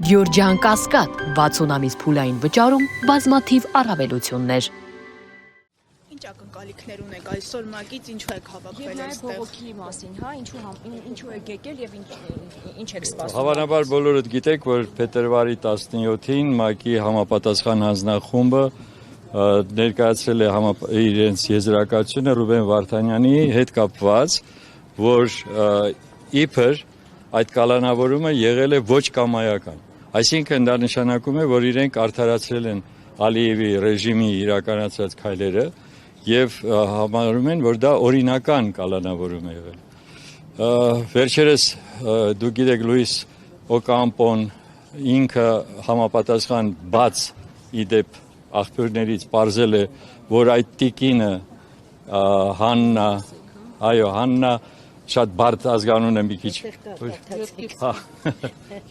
Գյորջյան Կասկադ 60 ամիս փուլային վճարում բազմաթիվ առավելություններ։ Ինչ ակնկալիքներ ունեք այսօր ՄԱԿ-ից, ինչու եք հավաքվել այստեղ։ Բողոքի մասին, հա, ինչու եք եկել եւ ինչ եք սպասում։ Հավանաբար բոլորդ գիտեք, որ փետրվարի 17-ին ՄԱԿ-ի համապատասխան հանձնախումբը ներկայացրել է իրենց եզրակացությունը Ռուբեն Վարդանյանի հետ կապված, որ իբր այդ կալանավորումը եղել է ոչ կամայական։ Այսինքն դա նշանակում է, որ իրենք արդարացրել են Ալիևի ռեժիմի իրականացրած քայլերը եւ համարում են, որ դա օրինական կալանավորում է եղել։ Վերջերս դուք գիտեք Լուիս Օկամպոն ինքը համապատասխան բաց իդեպ աղբյուրներից պարզել է, որ այդ տիկինը Հաննա շատ բարդ ազգանուն է մի քիչ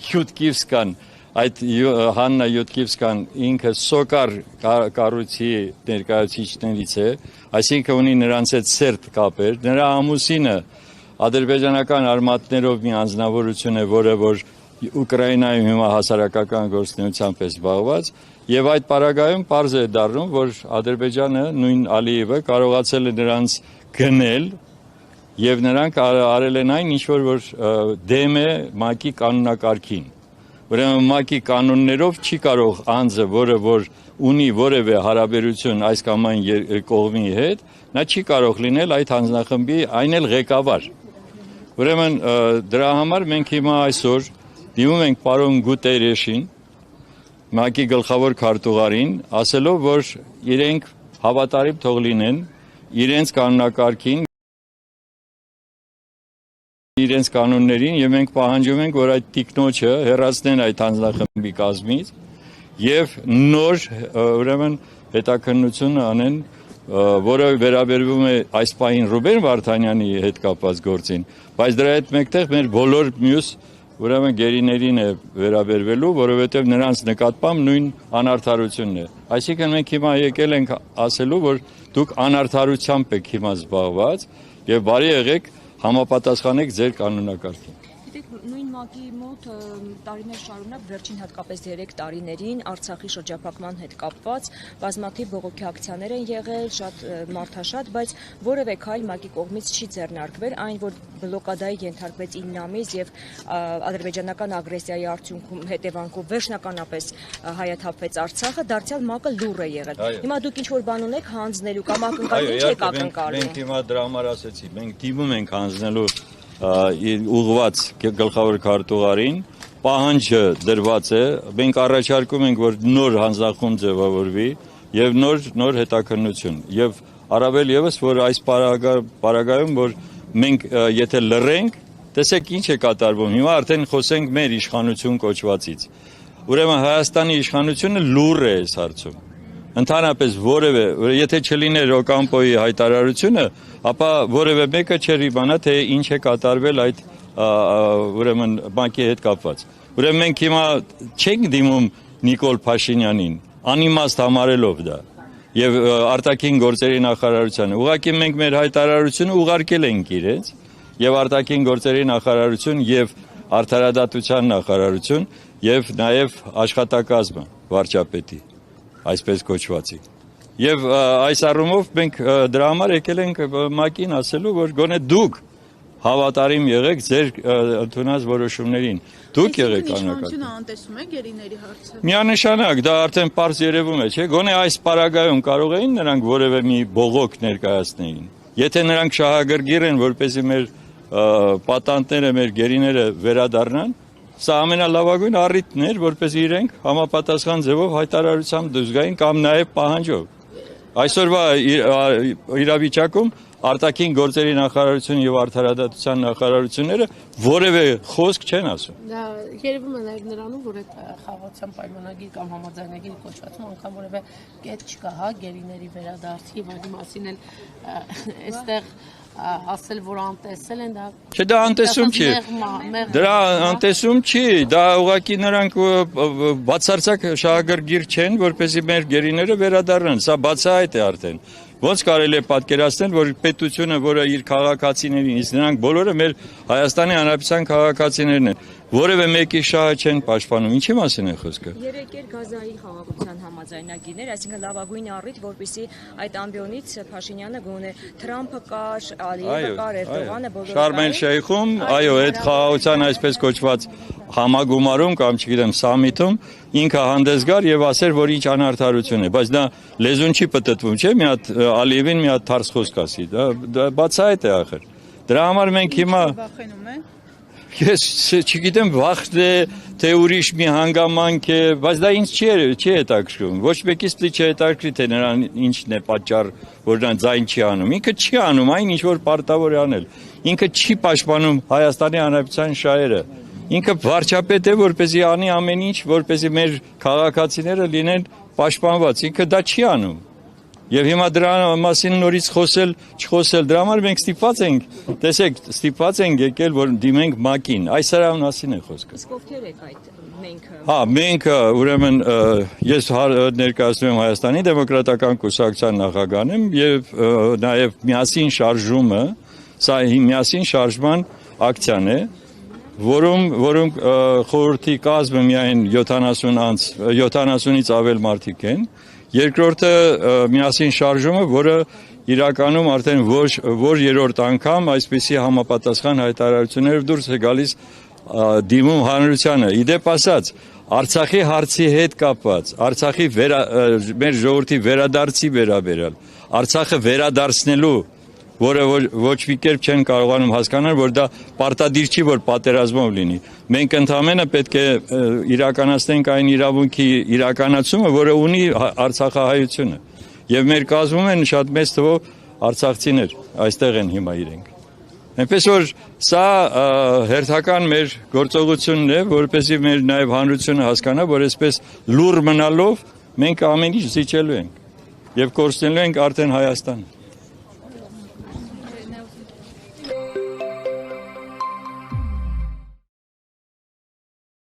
Յուտկիվսկան, այդ Հաննա Յուտկիվսկան ինքը սոկար կառույցի ներկայացուցիչներից է, այսինքն ունի նրանց հետ սերտ կապեր, նրա ամուսինը ադրբեջանական արմատներով մի անձնավորություն է, որը որ Ուկրաինայում հիմա հասարակական գործունեությամբ է զբաղված, եւ այդ պարագայում պարզ է դառնում, որ Ադրբեջանը նույն Ալիևը կարողացել է նրանց գնել եւ նրանք արել են այն, ինչ որ դեմ է ՄԱԿ-ի կանոնակարգին։ Ուրեմն ՄԱԿ-ի կանոններով չի կարող անձը, որը որ ունի որևէ հարաբերություն այս կամ այն կողմի հետ, նա չի կարող լինել այդ հանձնախմբի այն էլ ղեկավար։ Ուրեմն դրա համար մենք հիմա այսօր դիմում ենք պարոն Գուտերեշին, ՄԱԿ-ի գլխավոր քարտուղարին, ասելով, որ իրենք հավատարիմ թող լինեն իրենց կանոնակարգին, իրենց կանոններին եւ մենք պահանջում ենք, որ այդ տիկնոջը հեռացնեն այդ հանձնախմբի կազմից եւ նոր ուրեմն հետաքննություն անեն, որը վերաբերվում է այս պահին Ռուբեն Վարդանյանի հետ կապված գործին, բայց դրա հետ մեկտեղ մեր բոլոր մյուս ուրեմն գերիներին է վերաբերվելու, որովհետեւ նրանց նկատմամբ նույն անարդարությունն է։ Այսինքն մենք հիմա եկել ենք ասելու, որ դուք անարդարությամբ եք հիմա զբաղված եւ բարի եղեք համապատասխանեք ձեր կանոնակարգին։ Գիտեք, նույն ՄԱԿ-ի մոտ տարիներ շարունակ վերջին հատկապես 3 տարիներին Արցախի շրջափակման հետ կապված բազմաթիվ բողոքի ակցիաներ են եղել, շատ մարդաշատ, բայց որևէ քայլ ՄԱԿ-ի կողմից չի ձեռնարկվել, այն որ բլոկադայի ենթարկվեց 9 ամիս եւ ադրբեջանական ագրեսիայի արդյունքում հետևանքով վերջնականապես հայաթափվեց Արցախը, դարձյալ ՄԱԿ-ը լուռ է եղել։ Հիմա դուք ինչ որ բան ունեք հանձնելու կամ ակնկալում եք ակնկալում։ Մենք հիմա դրա համար ասեցի, մենք դիմում ենք հանձնելու ուղղված գլխավոր քարտուղարին, պահանջը դրված է, մենք առաջարկում ենք, որ նոր հանձնախումբ ձևավորվի եւ նոր հետաքննություն եւ առավել եւս, որ այս պարագայում, որ մենք եթե լռենք, տեսեք ինչ է կատարվում, հիմա արդեն խոսենք մեր իշխանություն կոչվածից։ Ուրեմն Հայաստանի իշխանությունը լուռ է այս հարցում։ Ընդհանրապես որևէ, եթե չլիներ Օկամպոյի հայտարարությունը, ապա որևէ մեկը չէր իմանա, թե ինչ է կատարվել այդ ուրեմն ՄԱԿ-ի հետ կապված։ Ուրեմն մենք հիմա չենք դիմում Նիկոլ Փաշինյանին, անիմաստ համարելով դա, եւ արտաքին գործերի նախարարությանը։ Ուղղակի մենք մեր հայտարարությունը ուղարկել ենք իրենց, եւ արտաքին գործերի նախարարություն եւ արդարադատության նախարարություն եւ նաեւ աշխատակազմը վարչապետի այսպես կոչվածի։ Եվ այս առումով մենք դրա համար եկել ենք ՄԱԿ-ին ասելու, որ գոնե դուք հավատարիմ եղեք ձեր ընդունած որոշումներին։ Դուք եղեք անակարգ։ Իշխանությունը անտեսում է գերիների հարցը։ Միանշանակ, դա արդեն պարզ երևում է, չէ՞։ Գոնե այս պարագայում կարող էին նրանք որևէ մի բողոք ներկայացնեին։ Եթե նրանք շահագրգիռ են, որպեսզի մեր պատանտները, մեր գերիները վերադառնան, սա ամենալավագույն առիթն էր, որպեսզի իրենք համապատասխան ձևով հայտարարությամբ դուրս գային կամ նաև պահանջով։ Այսօրվա իրավիճակում արտաքին գործերի նախարարություն եւ արդարադատության նախարարությունները որևէ խոսք չեն ասում։ Դա երևում է նաև նրանում, որ այդ խաղաղության պայմանագիր կամ համաձայնագիր կոչվածում անգամ որևէ կետ չկա, հա, գերիների վերադարձի, որի մասին էլ այստեղ ասել, որ անտեսել են, դա Չէ, դա անտեսում չի։ Դրա անտեսում չի, դա ուղղակի նրանք բացարձակ շահագրգիռ չեն, որպեսզի մեր գերիները վերադառնան։ Սա բացահայտ է արդեն։ Ոնց կարելի է պատկերացնել, որ պետությունը, որը իր քաղաքացիներին, իսկ նրանք բոլորը մեր Հայաստանի Հանրապետության քաղաքացիներն են, որևէ մեկի շահը չեն պաշտպանում։ Ինչի մասին է խոսքը։ Երեկեր Գազայի խաղաղության համաձայնագիրներ, այսինքն լավագույն առիթ, որպեսզի այդ ամբիոնից Փաշինյանը գոնե Թրամփը կար, Ալիևը կար, Էրդողանը բոլորը։ Շարմ el-Շեյխում, այո, այդ խաղաղության այսպես կոչված համագումարում կամ չգիտեմ սամիթում ինքը հանդես գար եւ ասեր, որ ինչ անարդարություն է, բայց դա լեզուն չի պտտվում, չէ՞, մի հատ Ալիևին մի հատ թարս խոսք ասի, դա բացահայտ է ախր։ Դրա համար մենք հիմա Վախենում է։ Ես չգիտեմ վախտ է, թե ուրիշ մի հանգամանք է, բայց դա ինձ չի հետաքրքրում։ Ոչ մեկից չի հետաքրքրի, թե նրան ինչն է պատճառ, որ նա ձայն չի անում։ Ինքը չի անում այն, ինչ որ պարտավոր է անել։ Ինքը չի պաշտպանում Հայաստանի Հանրապետության շահերը։ Ինքը վարչապետ է, որպեսզի անի ամեն ինչ, որպեսզի մեր քաղաքացիները լինեն պաշտպանված։ Ինքը դա չի անում։ Եվ հիմա դրա մասին նորից խոսել, չխոսել, դրա համար մենք ստիպված ենք, տեսեք, ստիպված ենք եկել, որ դիմենք ՄԱԿ-ին, այս սրա մասին է խոսքը։ Իսկ ովքեր եք այդ մենքը։ Հա, մենք ուրեմն ես ներկայացնում եմ Հայաստանի դեմոկրատական կուսակցության նախագահն եմ եւ նաեւ միասին շարժումը, սա միասին շարժման ակցիան է, որում խորհրդի կազմը միայն 70-ից ավել մարդիկ են։ Երկրորդը միասին շարժումը, որը իրականում արդեն որ երրորդ անգամ այսպիսի համապատասխան հայտարարություններով դուրս է գալիս դիմում հանրությանը։ Իդեպ ասած, Արցախի հարցի հետ կապված, Արցախի մեր ժողովրդի վերադարձի վերաբերյալ, Արցախը վերադարձնելու, որը ոչ մի կերպ չեն կարողանում հասկանալ, որ դա պարտադիր չի, որ պատերազմով լինի։ Մենք ընդհանրապես պետք է իրականացնենք այն իրավունքի իրականացումը, որը ունի Արցախահայությունը։ Եվ մեր կազմում են շատ մեծ թվով արցախցիներ, այստեղ են հիմա իրենք։ Այնպես որ սա հերթական մեր գործողությունն է, որպեսզի մեր նաև հանրությունը հասկանա, որ այսպես լուռ մնալով մենք ամեն ինչ զիջելու ենք եւ կորցնելու ենք արդեն Հայաստանը։